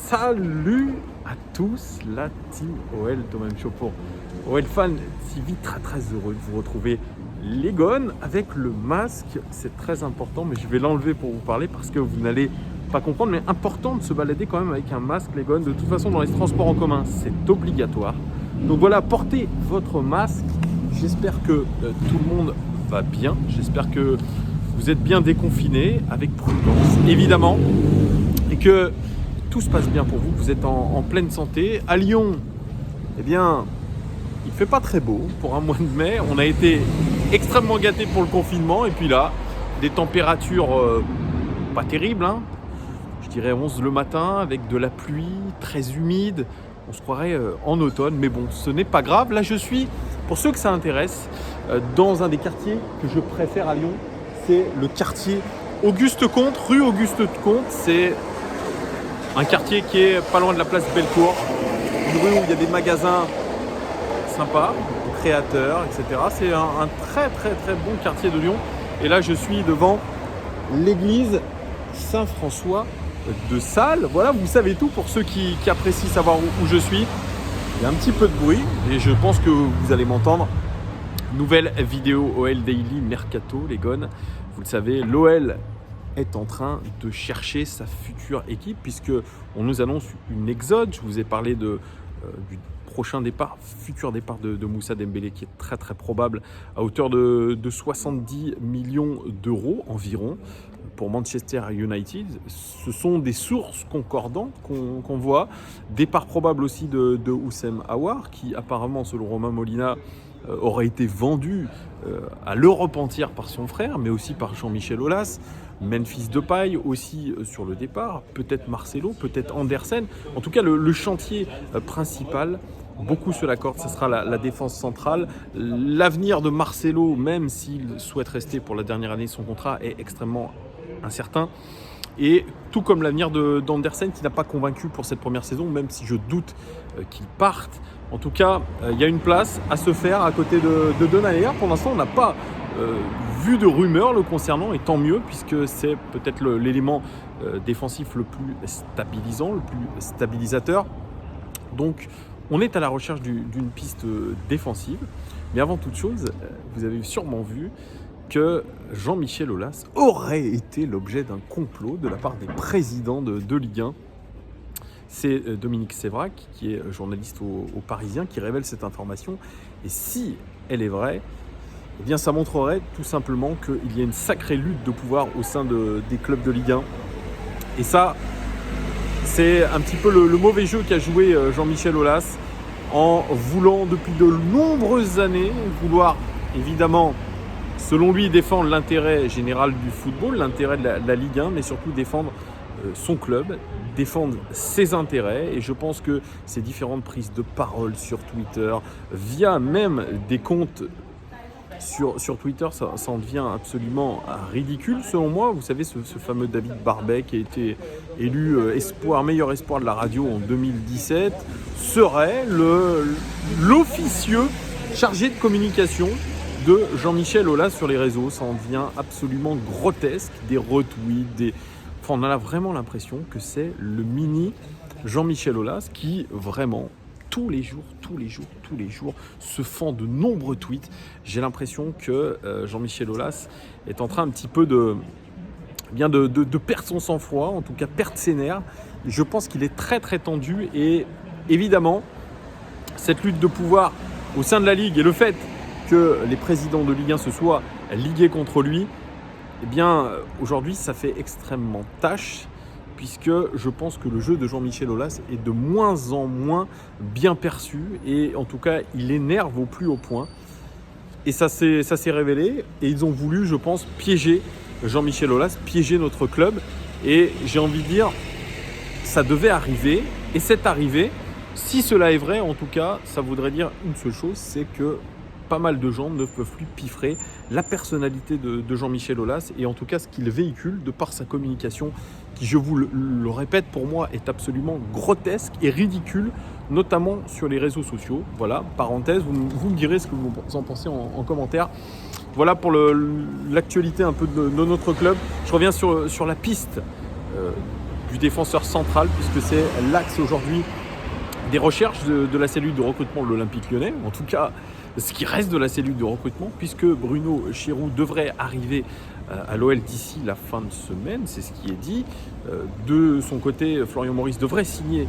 Salut à tous, la team OL, Thomas Show pour OL Fan TV, très heureux de vous retrouver les gones avec le masque, c'est très important, mais je vais l'enlever pour vous parler parce que vous n'allez pas comprendre, mais important de se balader quand même avec un masque les gones, de toute façon dans les transports en commun c'est obligatoire, donc voilà, portez votre masque, j'espère que tout le monde va bien, j'espère que vous êtes bien déconfinés avec prudence évidemment et que tout se passe bien pour vous, vous êtes en pleine santé. À Lyon, eh bien, il ne fait pas très beau pour un mois de mai. On a été extrêmement gâtés pour le confinement. Et puis là, des températures pas terribles. Hein. Je dirais 11 le matin avec de la pluie, très humide. On se croirait en automne. Mais bon, ce n'est pas grave. Là, je suis, pour ceux que ça intéresse, dans un des quartiers que je préfère à Lyon. C'est le quartier Auguste Comte, rue Auguste Comte. C'est un quartier qui est pas loin de la place Bellecour, une rue où il y a des magasins sympas, créateurs, etc. C'est un très bon quartier de Lyon. Et là, je suis devant l'église Saint-François de Sales. Voilà, vous savez tout pour ceux qui apprécient savoir où je suis. Il y a un petit peu de bruit et je pense que vous allez m'entendre. Nouvelle vidéo OL Daily Mercato, les gones. Vous le savez, l'OL est en train de chercher sa future équipe puisque on nous annonce une exode. Je vous ai parlé du prochain départ, futur départ de Moussa Dembélé qui est très probable à hauteur de 70 millions d'euros environ pour Manchester United. Ce sont des sources concordantes qu'on voit. Départ probable aussi de Houssem Aouar qui apparemment selon Romain Molina aurait été vendu à l'Europe entière par son frère mais aussi par Jean-Michel Aulas. Memphis Depay aussi sur le départ, peut-être Marcelo, peut-être Andersen. En tout cas, le chantier principal, beaucoup se l'accordent, ce sera la défense centrale. L'avenir de Marcelo, même s'il souhaite rester pour la dernière année de son contrat, est extrêmement incertain. Et tout comme l'avenir d'Andersen qui n'a pas convaincu pour cette première saison, même si je doute qu'il parte. En tout cas, il y a une place à se faire à côté de Denayer. Pour l'instant, on n'a pas vu de rumeurs le concernant, et tant mieux, puisque c'est peut-être l'élément défensif le plus stabilisant, le plus stabilisateur. Donc, on est à la recherche d'une piste défensive. Mais avant toute chose, vous avez sûrement vu que Jean-Michel Aulas aurait été l'objet d'un complot de la part des présidents de Ligue 1. C'est Dominique Sévrac, qui est journaliste au Parisien, qui révèle cette information. Et si elle est vraie, eh bien ça montrerait tout simplement qu'il y a une sacrée lutte de pouvoir au sein des clubs de Ligue 1. Et ça, c'est un petit peu le mauvais jeu qu'a joué Jean-Michel Aulas en voulant depuis de nombreuses années, vouloir évidemment, selon lui, défendre l'intérêt général du football, l'intérêt de la Ligue 1, mais surtout défendre son club, défendre ses intérêts. Et je pense que ces différentes prises de parole sur Twitter, via même des comptes sur Twitter, ça en devient absolument ridicule selon moi. Vous savez, ce fameux David Barbet qui a été élu meilleur espoir de la radio en 2017 serait l'officieux chargé de communication de Jean-Michel Aulas sur les réseaux. Ça en devient absolument grotesque, des retweets, on a vraiment l'impression que c'est le mini Jean-Michel Aulas qui vraiment tous les jours se fend de nombreux tweets. J'ai l'impression que Jean-Michel Aulas est en train un petit peu de perdre son sang-froid, en tout cas perdre ses nerfs. Je pense qu'il est très tendu et évidemment cette lutte de pouvoir au sein de la Ligue et le fait que les présidents de Ligue 1 se soient ligués contre lui, eh bien, aujourd'hui, ça fait extrêmement tâche, puisque je pense que le jeu de Jean-Michel Aulas est de moins en moins bien perçu, et en tout cas, il énerve au plus haut point. Et ça s'est révélé, et ils ont voulu, je pense, piéger Jean-Michel Aulas, piéger notre club, et j'ai envie de dire, ça devait arriver, et c'est arrivé. Si cela est vrai, en tout cas, ça voudrait dire une seule chose, c'est que pas mal de gens ne peuvent plus piffrer la personnalité de Jean-Michel Aulas et en tout cas ce qu'il véhicule de par sa communication qui, je vous le répète, pour moi est absolument grotesque et ridicule, notamment sur les réseaux sociaux. Voilà, parenthèse, vous me direz ce que vous en pensez en commentaire. Voilà pour l'actualité un peu de notre club. Je reviens sur la piste du défenseur central, puisque c'est l'axe aujourd'hui des recherches de la cellule de recrutement de l'Olympique Lyonnais, en tout cas ce qui reste de la cellule de recrutement, puisque Bruno Chéroux devrait arriver à l'OL d'ici la fin de semaine, c'est ce qui est dit. De son côté, Florian Maurice devrait signer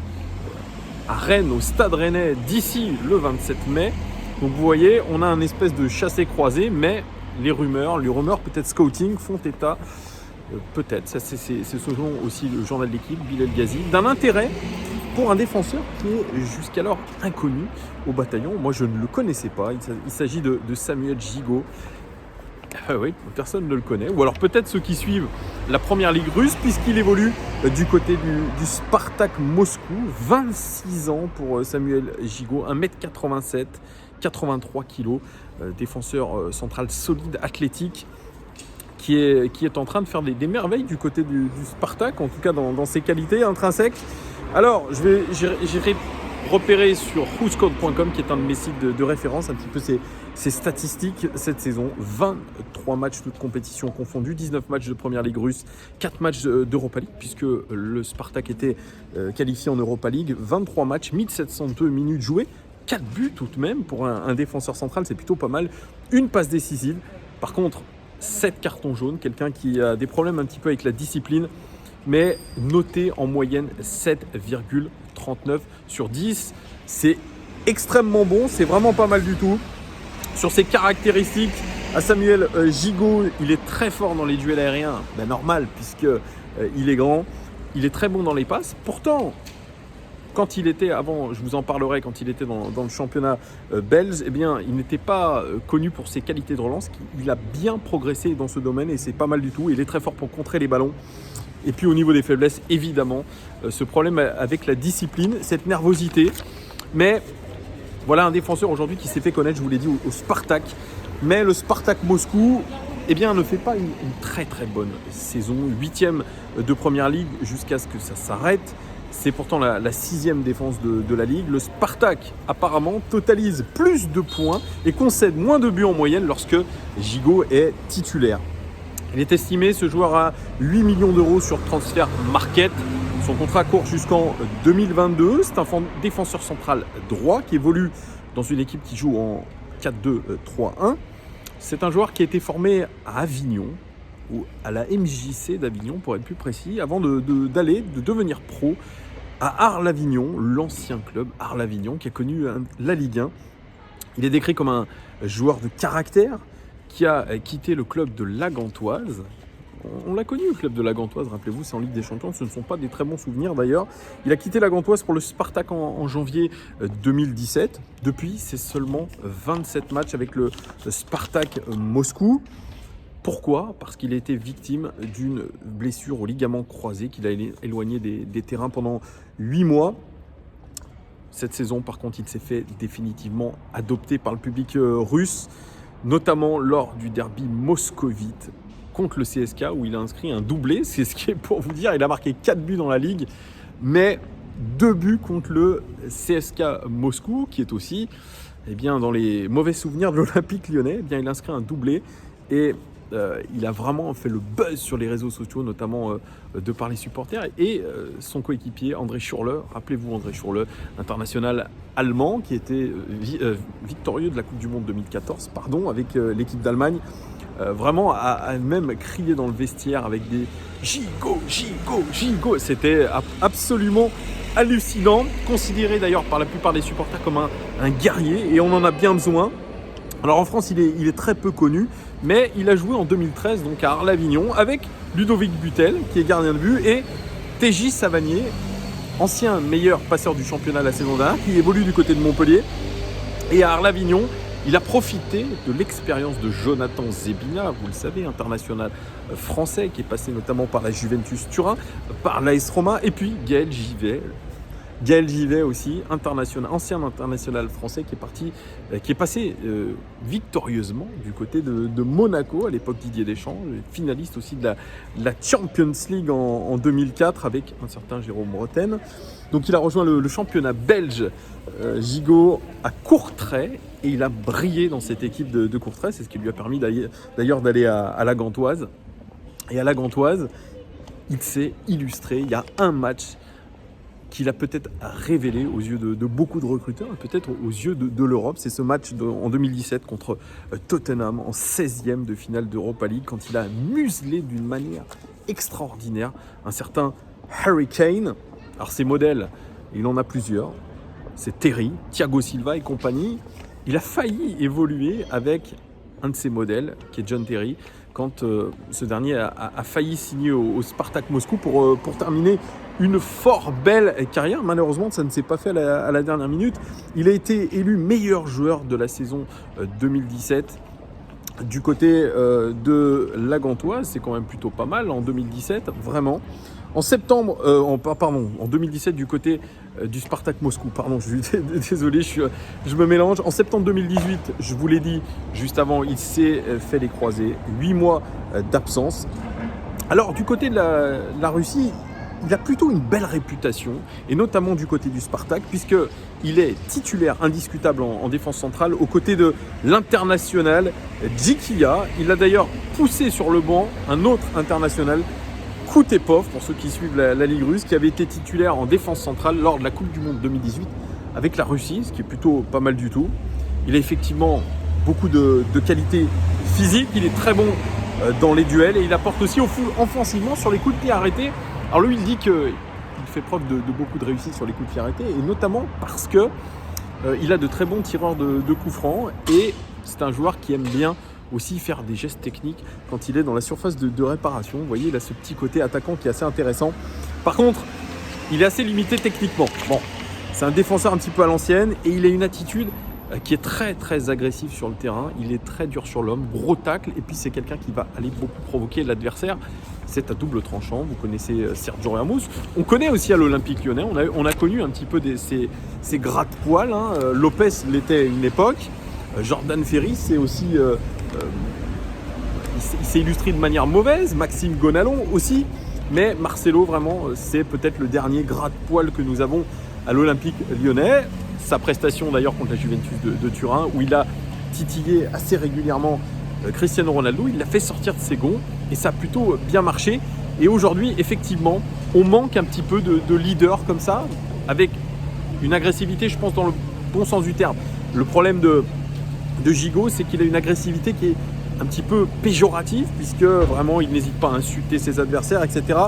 à Rennes, au Stade Rennais, d'ici le 27 mai. Donc vous voyez, on a un espèce de chassé-croisé, mais les rumeurs peut-être scouting, font état, peut-être, ça c'est selon aussi le journal de l'équipe, Bilal Ghazi, d'un intérêt pour un défenseur qui est jusqu'alors inconnu au bataillon. Moi, je ne le connaissais pas. Il s'agit de Samuel Gigot. Oui, personne ne le connaît. Ou alors peut-être ceux qui suivent la première ligue russe, puisqu'il évolue du côté du Spartak Moscou. 26 ans pour Samuel Gigot, 1m87, 83 kg, défenseur central solide, athlétique, qui est en train de faire des merveilles du côté du Spartak, en tout cas dans ses qualités intrinsèques. Alors, j'irai repérer sur whoscored.com, qui est un de mes sites de référence, un petit peu ses statistiques cette saison. 23 matchs toutes compétitions confondues, 19 matchs de Première Ligue russe, 4 matchs d'Europa League, puisque le Spartak était qualifié en Europa League. 23 matchs, 1702 minutes jouées, 4 buts tout de même pour un défenseur central, c'est plutôt pas mal. Une passe décisive. Par contre, 7 cartons jaunes, quelqu'un qui a des problèmes un petit peu avec la discipline, mais noté en moyenne 7,39 sur 10. C'est extrêmement bon, c'est vraiment pas mal du tout. Sur ses caractéristiques, à Samuel Gigot, il est très fort dans les duels aériens, normal, puisqu'il est grand. Il est très bon dans les passes. Pourtant, quand il était, avant, je vous en parlerai, quand il était dans le championnat belge, eh bien, il n'était pas connu pour ses qualités de relance. Il a bien progressé dans ce domaine et c'est pas mal du tout. Il est très fort pour contrer les ballons. Et puis au niveau des faiblesses, évidemment, ce problème avec la discipline, cette nervosité. Mais voilà un défenseur aujourd'hui qui s'est fait connaître, je vous l'ai dit, au Spartak. Mais le Spartak Moscou, eh bien, ne fait pas une très très bonne saison. 8e de Première Ligue jusqu'à ce que ça s'arrête. C'est pourtant la 6e défense de la Ligue. Le Spartak, apparemment, totalise plus de points et concède moins de buts en moyenne lorsque Gigot est titulaire. Il est estimé, ce joueur, à 8 millions d'euros sur Transfer Market. Son contrat court jusqu'en 2022. C'est un défenseur central droit qui évolue dans une équipe qui joue en 4-2-3-1. C'est un joueur qui a été formé à Avignon, ou à la MJC d'Avignon pour être plus précis, avant de devenir pro à Arles-Avignon, l'ancien club Arles-Avignon qui a connu la Ligue 1. Il est décrit comme un joueur de caractère qui a quitté le club de la Gantoise. On l'a connu, le club de la Gantoise, rappelez-vous, c'est en Ligue des Champions, ce ne sont pas des très bons souvenirs d'ailleurs. Il a quitté la Gantoise pour le Spartak en janvier 2017. Depuis, c'est seulement 27 matchs avec le Spartak Moscou. Pourquoi ? Parce qu'il a été victime d'une blessure au ligament croisé qu'il a éloigné des terrains pendant 8 mois. Cette saison, par contre, il s'est fait définitivement adopter par le public russe, notamment lors du derby moscovite contre le CSK, où il a inscrit un doublé. C'est ce qui est pour vous dire, il a marqué 4 buts dans la Ligue, mais 2 buts contre le CSK Moscou, qui est aussi dans les mauvais souvenirs de l'Olympique Lyonnais. Il a inscrit un doublé et il a vraiment fait le buzz sur les réseaux sociaux, notamment de par les supporters. Et son coéquipier André Schürrle, rappelez-vous André Schürrle, international allemand, qui était victorieux de la Coupe du Monde 2014, avec l'équipe d'Allemagne, vraiment a même crié dans le vestiaire avec des « Gigot, Gigot, Gigot ». C'était absolument hallucinant, considéré d'ailleurs par la plupart des supporters comme un guerrier, et on en a bien besoin. Alors en France, il est très peu connu, mais il a joué en 2013 donc à Arles-Avignon avec Ludovic Butel, qui est gardien de but, et TJ Savanier, ancien meilleur passeur du championnat la saison dernière, qui évolue du côté de Montpellier. Et à Arles-Avignon, il a profité de l'expérience de Jonathan Zebina, vous le savez, international français, qui est passé notamment par la Juventus Turin, par l'AS Roma, et puis Gaël Givet aussi, ancien international français qui est passé victorieusement du côté de Monaco à l'époque Didier Deschamps, finaliste aussi de la Champions League en 2004 avec un certain Jérôme Roten. Donc il a rejoint le championnat belge Gigot à Courtrai et il a brillé dans cette équipe de Courtrai. C'est ce qui lui a permis d'ailleurs d'aller à la Gantoise. Et à la Gantoise, il s'est illustré. Il y a un match qu'il a peut-être révélé aux yeux de beaucoup de recruteurs, et peut-être aux yeux de l'Europe. C'est ce match en 2017 contre Tottenham, en 16e de finale d'Europa League, quand il a muselé d'une manière extraordinaire un certain Harry Kane. Alors ces modèles, il en a plusieurs. C'est Terry, Thiago Silva et compagnie. Il a failli évoluer avec un de ses modèles, qui est John Terry, quand ce dernier a failli signer au Spartak Moscou pour terminer une fort belle carrière. Malheureusement, ça ne s'est pas fait à la dernière minute. Il a été élu meilleur joueur de la saison 2017 du côté de la Gantoise. C'est quand même plutôt pas mal en 2017, vraiment. En septembre, en 2017 du côté du Spartak Moscou, pardon, je suis désolé, je me mélange. En septembre 2018, je vous l'ai dit juste avant, il s'est fait les croisés, 8 mois d'absence. Alors du côté de la Russie, il a plutôt une belle réputation, et notamment du côté du Spartak, puisqu'il est titulaire indiscutable en défense centrale aux côtés de l'international Djikia. Il a d'ailleurs poussé sur le banc un autre international, Koutepov, pour ceux qui suivent la Ligue russe, qui avait été titulaire en défense centrale lors de la Coupe du Monde 2018 avec la Russie, ce qui est plutôt pas mal du tout. Il a effectivement beaucoup de qualités physiques, il est très bon dans les duels et il apporte aussi offensivement sur les coups de pied arrêtés. Alors lui, il dit qu'il fait preuve de beaucoup de réussite sur les coups de pied arrêtés, et notamment parce que il a de très bons tireurs de coups francs, et c'est un joueur qui aime bien aussi faire des gestes techniques quand il est dans la surface de réparation. Vous voyez, il a ce petit côté attaquant qui est assez intéressant. Par contre, il est assez limité techniquement. Bon, c'est un défenseur un petit peu à l'ancienne, et il a une attitude qui est très très agressif sur le terrain. Il est très dur sur l'homme, gros tacle, et puis c'est quelqu'un qui va aller beaucoup provoquer l'adversaire. C'est à double tranchant. Vous connaissez Sergio Ramos. On connaît aussi à l'Olympique Lyonnais. On a connu un petit peu ces gratte-poils. Lopez l'était à une époque. Jordan Ferry, c'est aussi, il s'est illustré de manière mauvaise. Maxime Gonalon aussi. Mais Marcelo, vraiment, c'est peut-être le dernier gratte-poil que nous avons à l'Olympique Lyonnais. Sa prestation d'ailleurs contre la Juventus de Turin, où il a titillé assez régulièrement Cristiano Ronaldo, il l'a fait sortir de ses gonds et ça a plutôt bien marché. Et aujourd'hui, effectivement, on manque un petit peu de leader comme ça, avec une agressivité, je pense, dans le bon sens du terme. Le problème de Gigot, c'est qu'il a une agressivité qui est un petit peu péjorative, puisque vraiment il n'hésite pas à insulter ses adversaires, etc.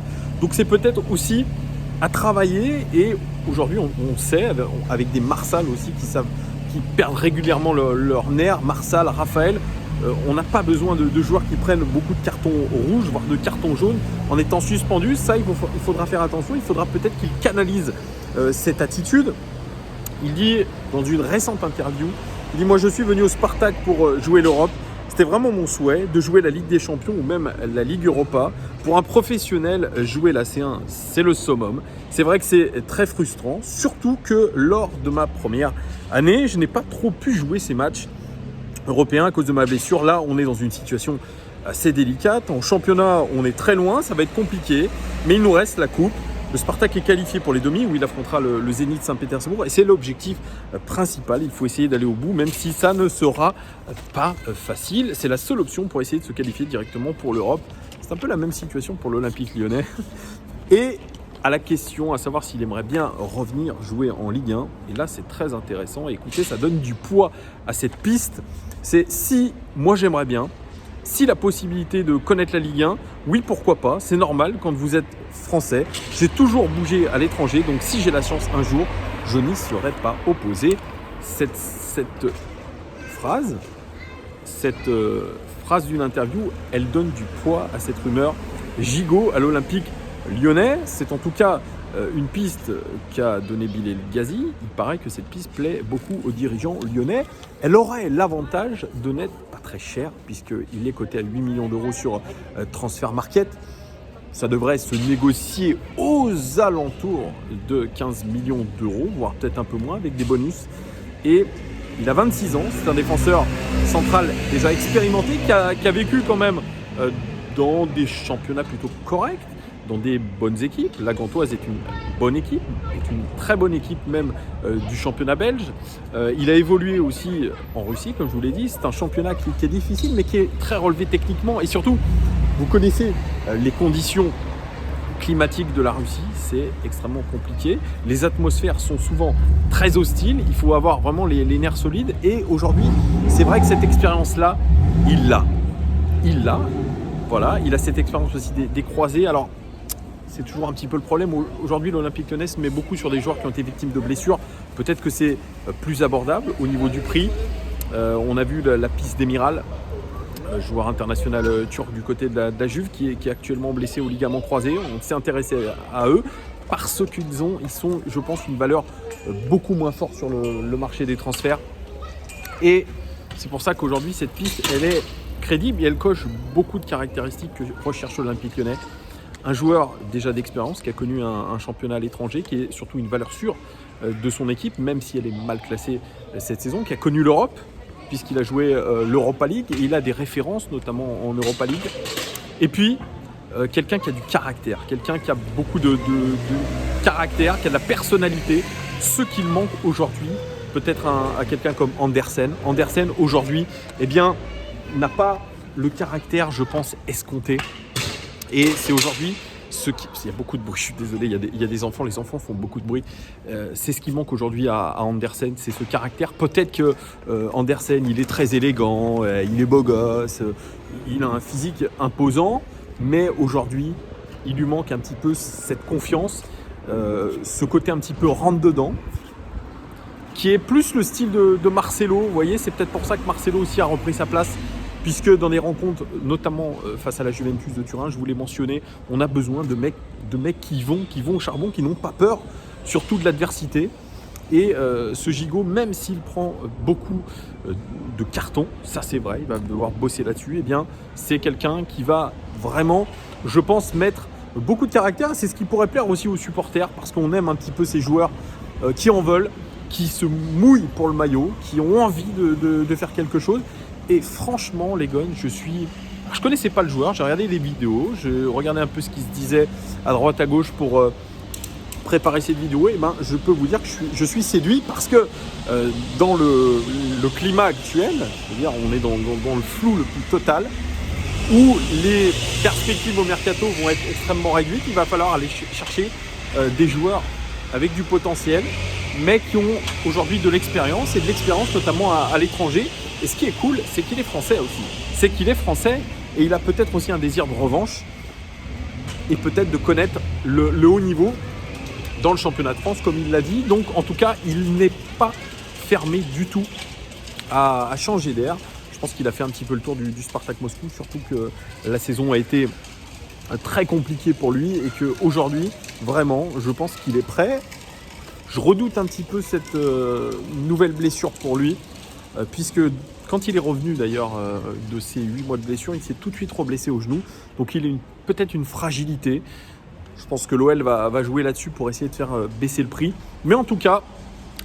Donc c'est peut-être aussi à travailler, et aujourd'hui on sait, avec des Marsal aussi qui perdent régulièrement leur nerf, Marsal, Raphaël, on n'a pas besoin de joueurs qui prennent beaucoup de cartons rouges, voire de cartons jaunes en étant suspendus. Ça, il faudra faire attention, il faudra peut-être qu'il canalise cette attitude. Il dit dans une récente interview, il dit « Moi je suis venu au Spartak pour jouer l'Europe. C'était vraiment mon souhait de jouer la Ligue des Champions ou même la Ligue Europa. Pour un professionnel, jouer la C1, c'est le summum. C'est vrai que c'est très frustrant, surtout que lors de ma première année, je n'ai pas trop pu jouer ces matchs européens à cause de ma blessure. Là, on est dans une situation assez délicate. En championnat, on est très loin, ça va être compliqué, mais il nous reste la coupe. Le Spartak est qualifié pour les demi, où il affrontera le Zénith Saint-Pétersbourg, et c'est l'objectif principal. Il faut essayer d'aller au bout, même si ça ne sera pas facile. C'est la seule option pour essayer de se qualifier directement pour l'Europe. C'est un peu la même situation pour l'Olympique Lyonnais. Et à la question à savoir s'il aimerait bien revenir jouer en Ligue 1, et là c'est très intéressant, et écoutez, ça donne du poids à cette piste. C'est si moi j'aimerais bien, si la possibilité de connaître la Ligue 1, oui, pourquoi pas, c'est normal quand vous êtes français. J'ai toujours bougé à l'étranger, donc si j'ai la chance un jour, je n'y serais pas opposé. Cette phrase d'une interview, elle donne du poids à cette rumeur. Gigot à l'Olympique Lyonnais, c'est en tout cas une piste qu'a donné Bilal Ghazi. Il paraît que cette piste plaît beaucoup aux dirigeants lyonnais. Elle aurait l'avantage de n'être pas très chère, puisqu'il est coté à 8 millions d'euros sur Transfer Market. Ça devrait se négocier aux alentours de 15 millions d'euros, voire peut-être un peu moins, avec des bonus. Et il a 26 ans, c'est un défenseur central déjà expérimenté, qui a vécu quand même dans des championnats plutôt corrects, dans des bonnes équipes. La Gantoise est une bonne équipe, est une très bonne équipe même du championnat belge. Il a évolué aussi en Russie, comme je vous l'ai dit. C'est un championnat qui est difficile, mais qui est très relevé techniquement. Et surtout, vous connaissez les conditions climatique de la Russie, c'est extrêmement compliqué. Les atmosphères sont souvent très hostiles. Il faut avoir vraiment les nerfs solides. Et aujourd'hui, c'est vrai que cette expérience-là, il l'a. Voilà, il a cette expérience aussi des croisés. Alors, c'est toujours un petit peu le problème. Aujourd'hui, l'Olympique Lyonnais se met beaucoup sur des joueurs qui ont été victimes de blessures. Peut-être que c'est plus abordable au niveau du prix. On a vu la piste d'Emiral, joueur international turc du côté de la Juve, qui est actuellement blessé au ligament croisé. On s'est intéressé à eux parce qu'ils sont, je pense, une valeur beaucoup moins forte sur le marché des transferts. Et c'est pour ça qu'aujourd'hui, cette piste, elle est crédible et elle coche beaucoup de caractéristiques que recherche l'Olympique Lyonnais. Un joueur déjà d'expérience qui a connu un championnat à l'étranger, qui est surtout une valeur sûre de son équipe, même si elle est mal classée cette saison, qui a connu l'Europe, puisqu'il a joué l'Europa League et il a des références, notamment en Europa League. Et puis, quelqu'un qui a du caractère, quelqu'un qui a beaucoup de caractère, qui a de la personnalité, ce qu'il manque aujourd'hui, peut-être à quelqu'un comme Andersen. Andersen, aujourd'hui, eh bien, n'a pas le caractère, je pense, escompté. Et c'est aujourd'hui il y a beaucoup de bruit, je suis désolé, il y a des enfants, les enfants font beaucoup de bruit. C'est ce qui manque aujourd'hui à Andersen, c'est ce caractère. Peut-être que Andersen, il est très élégant, il est beau gosse, il a un physique imposant, mais aujourd'hui, il lui manque un petit peu cette confiance, ce côté un petit peu rentre-dedans, qui est plus le style de Marcelo. Vous voyez, c'est peut-être pour ça que Marcelo aussi a repris sa place. Puisque dans les rencontres, notamment face à la Juventus de Turin, je vous l'ai mentionné, on a besoin de mecs qui vont au charbon, qui n'ont pas peur, surtout de l'adversité. Et ce Gigot, même s'il prend beaucoup de cartons, ça c'est vrai, il va devoir bosser là-dessus, eh bien c'est quelqu'un qui va vraiment, je pense, mettre beaucoup de caractère. C'est ce qui pourrait plaire aussi aux supporters, parce qu'on aime un petit peu ces joueurs qui en veulent, qui se mouillent pour le maillot, qui ont envie de faire quelque chose. Et franchement, les Gones, je connaissais pas le joueur, j'ai regardé les vidéos, je regardais un peu ce qui se disait à droite à gauche pour préparer cette vidéo. Et ben, je peux vous dire que je suis séduit parce que dans le climat actuel, c'est-à-dire on est dans le flou le plus total, où les perspectives au mercato vont être extrêmement réduites, il va falloir aller chercher des joueurs avec du potentiel, mais qui ont aujourd'hui de l'expérience, et de l'expérience notamment à l'étranger. Et ce qui est cool, c'est qu'il est français aussi. C'est qu'il est français et il a peut-être aussi un désir de revanche et peut-être de connaître le haut niveau dans le championnat de France, comme il l'a dit. Donc, en tout cas, il n'est pas fermé du tout à changer d'air. Je pense qu'il a fait un petit peu le tour du Spartak Moscou, surtout que la saison a été très compliquée pour lui et qu'aujourd'hui, vraiment, je pense qu'il est prêt. Je redoute un petit peu cette nouvelle blessure pour lui. Puisque quand il est revenu d'ailleurs de ses 8 mois de blessure, il s'est tout de suite reblessé au genou. Donc il a peut-être une fragilité. Je pense que l'OL va jouer là-dessus pour essayer de faire baisser le prix. Mais en tout cas,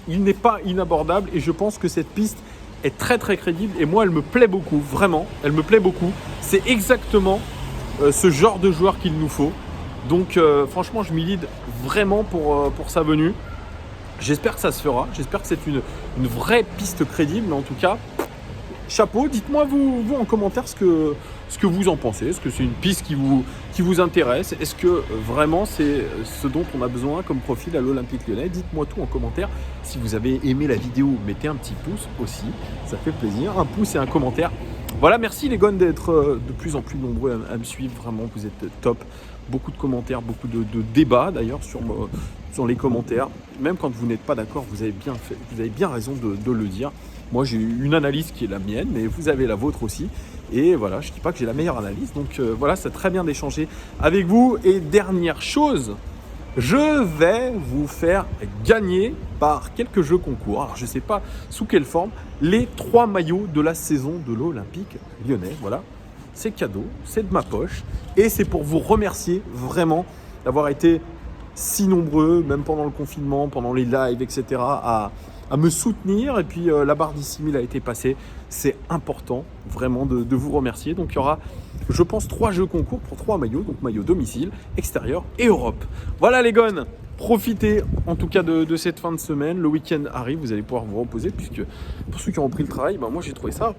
il n'est pas inabordable et je pense que cette piste est très très crédible. Et moi, elle me plaît beaucoup, vraiment. Elle me plaît beaucoup. C'est exactement ce genre de joueur qu'il nous faut. Donc franchement, je milite vraiment pour sa venue. J'espère que ça se fera, j'espère que c'est une vraie piste crédible, mais en tout cas, chapeau. Dites-moi vous en commentaire ce que vous en pensez. Est-ce que c'est une piste qui vous intéresse? Est-ce que vraiment c'est ce dont on a besoin comme profil à l'Olympique Lyonnais? Dites-moi tout en commentaire. Si vous avez aimé la vidéo, mettez un petit pouce aussi, ça fait plaisir. Un pouce et un commentaire. Voilà, merci les Gones d'être de plus en plus nombreux à me suivre. Vraiment, vous êtes top. Beaucoup de commentaires, beaucoup de débats d'ailleurs sur les commentaires. Même quand vous n'êtes pas d'accord, vous avez bien raison de le dire. Moi, j'ai une analyse qui est la mienne, mais vous avez la vôtre aussi. Et voilà, je ne dis pas que j'ai la meilleure analyse. Donc voilà, c'est très bien d'échanger avec vous. Et dernière chose, je vais vous faire gagner par quelques jeux concours. Alors, je ne sais pas sous quelle forme, les 3 maillots de la saison de l'Olympique Lyonnais. Voilà, c'est cadeau, c'est de ma poche. Et c'est pour vous remercier vraiment d'avoir été si nombreux, même pendant le confinement, pendant les lives, etc., à me soutenir. Et puis la barre des 6000 a été passée. C'est important vraiment de vous remercier. Donc il y aura, je pense, 3 jeux concours pour 3 maillots. Donc maillot domicile, extérieur et Europe. Voilà les Gones, profitez en tout cas de cette fin de semaine. Le week-end arrive, vous allez pouvoir vous reposer, puisque pour ceux qui ont repris le travail, moi j'ai trouvé ça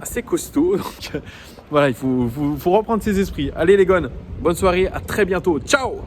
assez costaud. Donc voilà, il faut reprendre ses esprits. Allez les gones, bonne soirée, à très bientôt. Ciao!